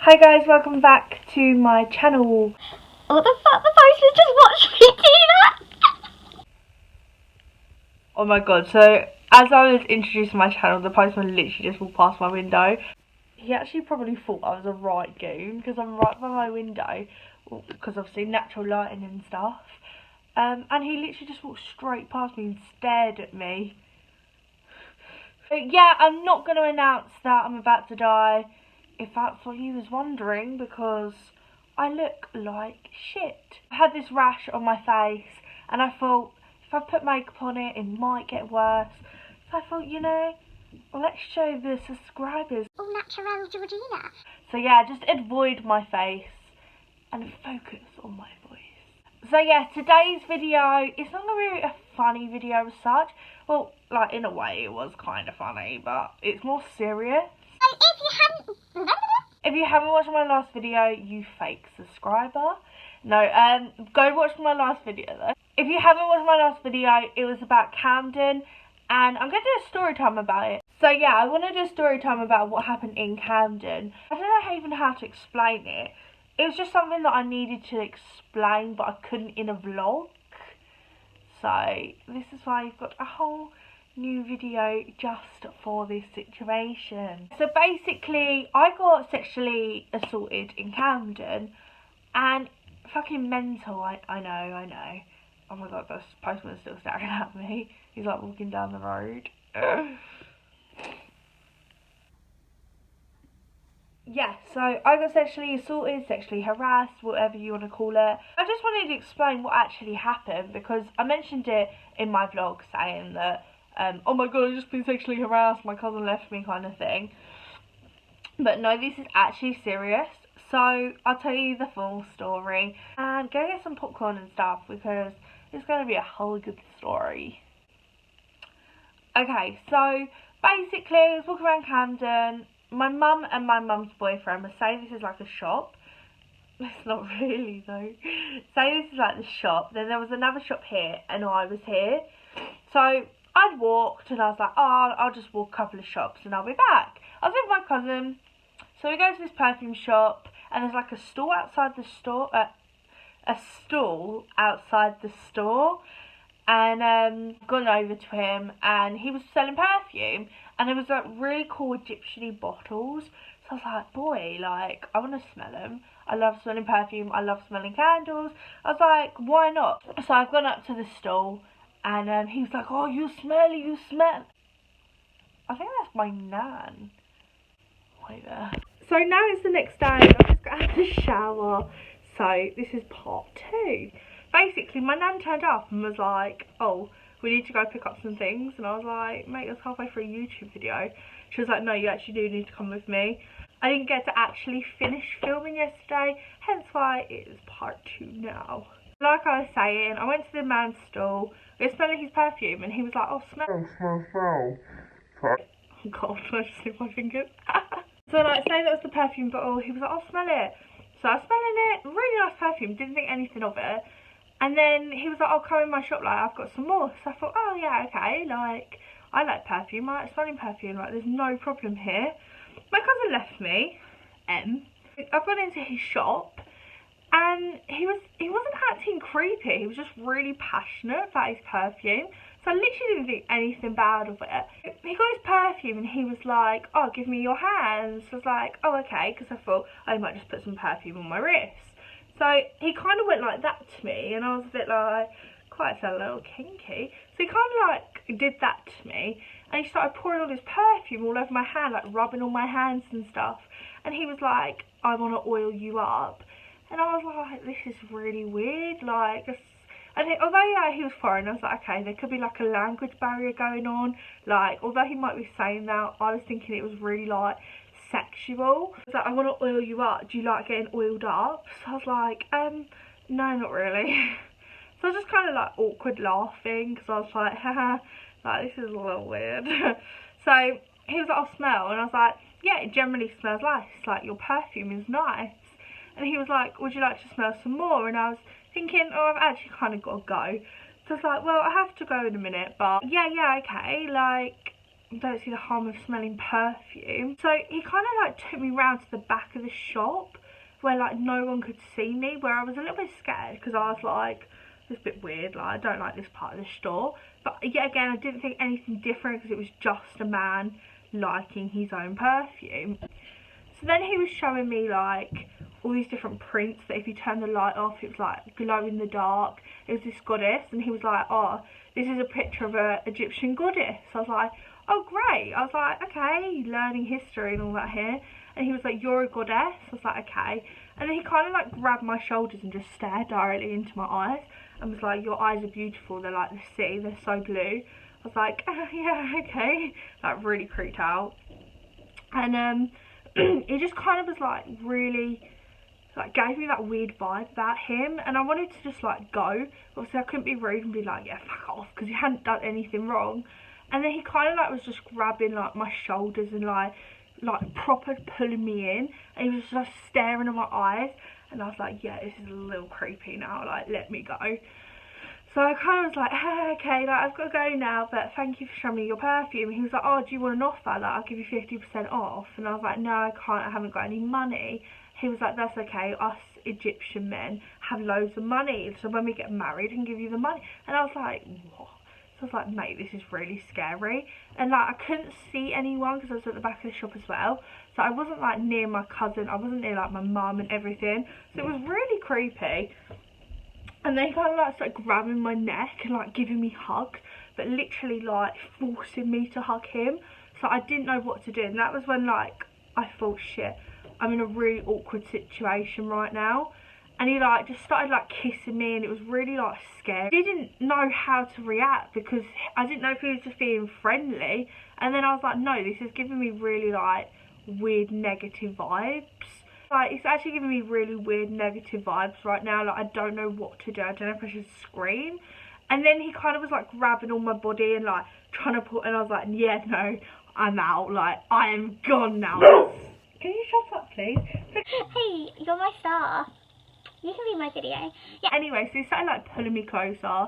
Hi guys, welcome back to my channel. What the fuck, the postman just watched me do that? Oh my god, so as I was introducing my channel, the postman literally just walked past my window. He actually probably thought I was a right goon because I'm right by my window, because obviously natural lighting and stuff. And he literally just walked straight past me and stared at me. But yeah, I'm not going to announce that I'm about to die, if that's what you was wondering, because I look like shit. I had this rash on my face and I thought if I put makeup on it, it might get worse. So I thought, you know, let's show the subscribers. All natural Georgina. So yeah, just avoid my face and focus on my voice. So yeah, today's video, it's not going to be a funny video as such. Well, like in a way it was kind of funny, but it's more serious. If you haven't watched my last video, you fake subscriber. No, go watch my last video though. If you haven't watched my last video, it was about Camden, and I'm going to do a story time about it. So yeah, I want to do a story time about what happened in Camden. I don't know even how to explain it. It was just something that I needed to explain, but I couldn't in a vlog. So this is why you've got a whole new video just for this situation. So basically, I got sexually assaulted in Camden, and fucking mental. I know. Oh my god, the postman's still staring at me. He's like walking down the road. Yeah, so I got sexually assaulted, sexually harassed, whatever you want to call it. I just wanted to explain what actually happened, because I mentioned it in my vlog saying that oh my god, I've just been sexually harassed, my cousin left me kind of thing. But no, this is actually serious. So I'll tell you the full story and go get some popcorn and stuff, because it's going to be a whole good story. Okay, so basically I was walking around Camden. My mum and my mum's boyfriend would say this is like a shop. It's not really though. Say this is like the shop. Then there was another shop here and I was here. So I'd walked and I was like, oh, I'll just walk a couple of shops and I'll be back. I was with my cousin. So we go to this perfume shop and there's like a stall outside the store. A stall outside the store. And gone over to him and he was selling perfume, and it was like really cool Egyptian bottles. So I was like, boy, like I want to smell them. I love smelling perfume, I love smelling candles. I was like, why not? So I've gone up to the stall and he was like, oh, you smell. I think that's my nan. Wait there. So now it's the next day and I've just got out of the shower. So this is part 2. Basically, my nan turned up and was like, oh, we need to go pick up some things. And I was like, mate, that's halfway through a YouTube video. She was like, no, you actually do need to come with me. I didn't get to actually finish filming yesterday, hence why it is part 2 now. Like I was saying, I went to the man's stall, we were smelling his perfume, and he was like, oh, smell. Oh god, I just slipped my fingers. So like, say that was the perfume bottle, he was like, oh, smell it. So I was smelling it, really nice perfume, didn't think anything of it. And then he was like, oh, come in my shop, like, I've got some more. So I thought, oh, yeah, okay, like, I like perfume, I like smelling perfume, like, there's no problem here. My cousin left me, I've gone into his shop, and he wasn't acting creepy, he was just really passionate about his perfume. So I literally didn't think anything bad of it. He got his perfume, and he was like, oh, give me your hands. So I was like, oh, okay, because I thought I might just put some perfume on my wrist. So he kind of went like that to me, and I was a bit like, quite a little kinky. So he kind of like did that to me, and he started pouring all his perfume all over my hand, like rubbing all my hands and stuff. And he was like, I want to oil you up. And I was like, this is really weird, like, and although yeah, he was foreign, I was like, okay, there could be like a language barrier going on. Like, although he might be saying that, I was thinking it was really like sexual. He was like, I want to oil you up, do you like getting oiled up? So I was like, no, not really. So I was just kind of like awkward laughing, because I was like, haha, like this is a little weird. So he was like, oh, smell, and I was like, yeah, it generally smells nice, like your perfume is nice. And he was like, would you like to smell some more? And I was thinking, oh, I've actually kind of got to go. So I was like, well, I have to go in a minute, but yeah, okay, like, don't see the harm of smelling perfume. So he kind of like took me round to the back of the shop where like no one could see me, where I was a little bit scared because I was like, it's a bit weird, like I don't like this part of the store. But yet again, I didn't think anything different because it was just a man liking his own perfume. So then he was showing me like all these different prints that if you turn the light off, it was like glow in the dark. It was this goddess, and he was like, oh, this is a picture of an Egyptian goddess. I was like, oh great. I was like, okay, learning history and all that here. And he was like, you're a goddess. I was like, okay. And then he kind of like grabbed my shoulders and just stared directly into my eyes and was like, your eyes are beautiful, they're like the sea, they're so blue. I was like, yeah, okay. Like really creeped out. And he just kind of was like really, like gave me that weird vibe about him, and I wanted to just like go. Obviously I couldn't be rude and be like, yeah, fuck off, because he hadn't done anything wrong. And then he kind of like was just grabbing like my shoulders and like proper pulling me in, and he was just staring at my eyes, and I was like, yeah, this is a little creepy now, like let me go. So I kind of was like, okay, like I've got to go now, but thank you for showing me your perfume. And he was like, oh, do you want an offer? Like I'll give you 50% off. And I was like, no, I can't, I haven't got any money. He was like, that's okay, us Egyptian men have loads of money, so when we get married I can give you the money. And I was like, what? So I was like, mate, this is really scary. And like I couldn't see anyone because I was at the back of the shop as well, so I wasn't like near my cousin, I wasn't near like my mum and everything, so it was really creepy. And then he kind of like started grabbing my neck and like giving me hugs, but literally like forcing me to hug him. So I didn't know what to do, and that was when like I thought, shit, I'm in a really awkward situation right now. And he like just started like kissing me, and it was really like scary. I didn't know how to react because I didn't know if he was just being friendly. And then I was like, no, this is giving me really like weird negative vibes. Like it's actually giving me really weird negative vibes right now. Like I don't know what to do. I don't know if I should scream. And then he kind of was like grabbing all my body and like trying to put, and I was like, yeah, no, I'm out. Like I am gone now. Can you shut up, please? Hey, you're my star. You can be in my video. Yeah. Anyway, so he started like pulling me closer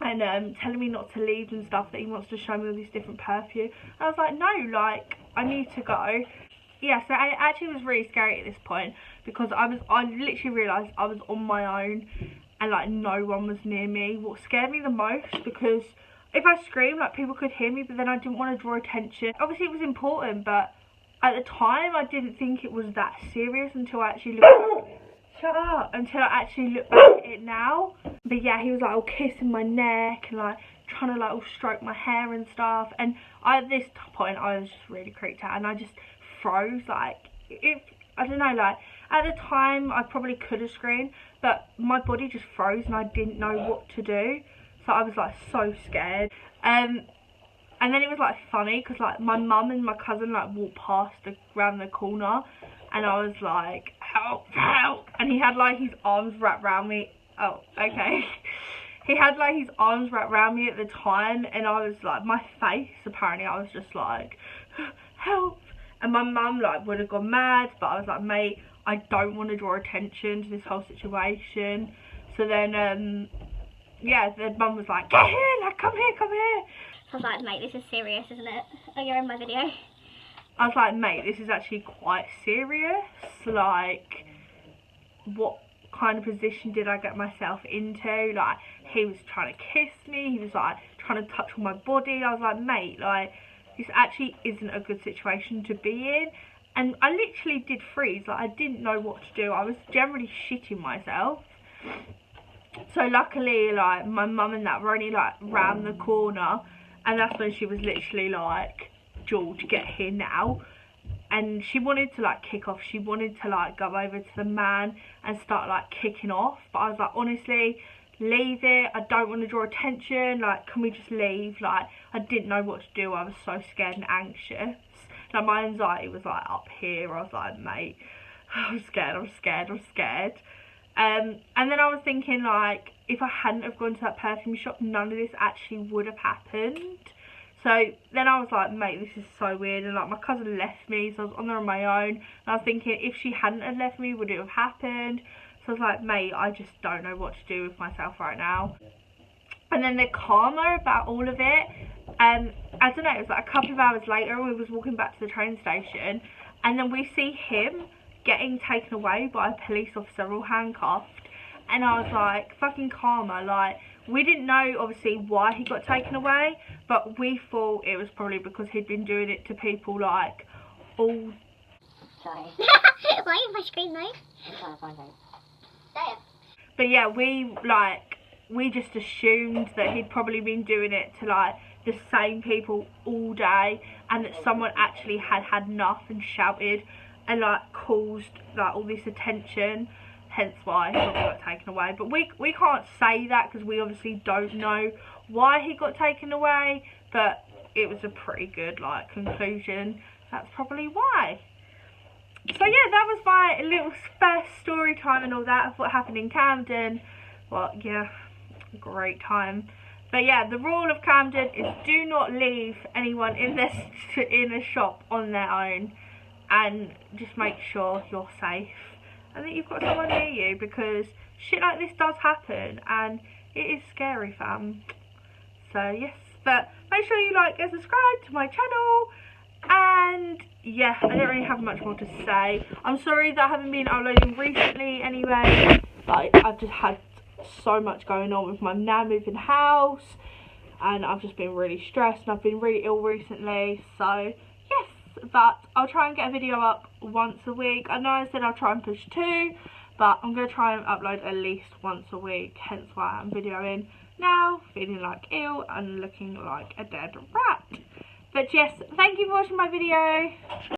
and telling me not to leave and stuff, that he wants to show me all these different perfume. And I was like, no, like I need to go. Yeah, so it actually was really scary at this point because I literally realised I was on my own and like no one was near me. What scared me the most, because if I screamed, like people could hear me, but then I didn't want to draw attention. Obviously it was important, but at the time I didn't think it was that serious until I actually looked shut up, until I actually look back at it now. But yeah, he was like all kissing my neck and like trying to like all stroke my hair and stuff, and at this point I was just really creeped out, and I just froze. Like I don't know, like at the time I probably could have screamed, but my body just froze and I didn't know what to do, so I was like so scared. And then it was like funny because like my mum and my cousin like walked past around the corner, and I was like, help, help, and he had like his arms wrapped around me. Oh, okay. He had like his arms wrapped around me at the time, and I was like, my face, apparently I was just like, help. And my mum like would have gone mad, but I was like, mate, I don't want to draw attention to this whole situation. So then yeah, the mum was like, get here, like come here, come here. I was like, mate, this is serious, isn't it? Oh, you're in my video. I was like, mate, this is actually quite serious. Like, what kind of position did I get myself into? Like, he was trying to kiss me, he was like trying to touch on my body. I was like, mate, like this actually isn't a good situation to be in. And I literally did freeze. Like I didn't know what to do. I was generally shitting myself. So luckily like my mum and that were only like round the corner, and that's when she was literally like, George, get here now. And she wanted to like kick off. She wanted to like go over to the man and start like kicking off, but I was like, honestly, leave it, I don't want to draw attention, like can we just leave? Like I didn't know what to do. I was so scared and anxious. Like my anxiety was like up here. I was like, mate, I'm scared, I'm scared, I'm scared. And then I was thinking like, if I hadn't have gone to that perfume shop, none of this actually would have happened. So then I was like, mate, this is so weird. And like my cousin left me, so I was on there on my own, and I was thinking, if she hadn't have left me, would it have happened? So I was like, mate, I just don't know what to do with myself right now. And then the karma about all of it, I don't know, it was like a couple of hours later and we was walking back to the train station, and then we see him getting taken away by a police officer all handcuffed, and I was like, fucking karma. Like, we didn't know obviously why he got taken away, but we thought it was probably because he'd been doing it to people like all... Sorry. Why is my screen move? I'm trying to find it. Say it. But yeah, we just assumed that he'd probably been doing it to like the same people all day, and that someone actually had enough and shouted and like caused like all this attention, hence why he got taken away. But we can't say that because we obviously don't know why he got taken away, but it was a pretty good like conclusion. That's probably why. So yeah, that was my little first story time and all that of what happened in Camden. Well, yeah, great time. But yeah, the rule of Camden is do not leave anyone in a shop on their own, and just make sure you're safe and that you've got someone near you, because shit like this does happen and it is scary, fam. So yes, but make sure you like and subscribe to my channel. And yeah, I don't really have much more to say. I'm sorry that I haven't been uploading recently anyway. Like, I've just had so much going on with my nan moving house, and I've just been really stressed, and I've been really ill recently. So yes, but I'll try and get a video up once a week. I know I said I'll try and push 2, but I'm going to try and upload at least once a week, hence why I'm videoing now, feeling like ill and looking like a dead rat. But yes, thank you for watching my video.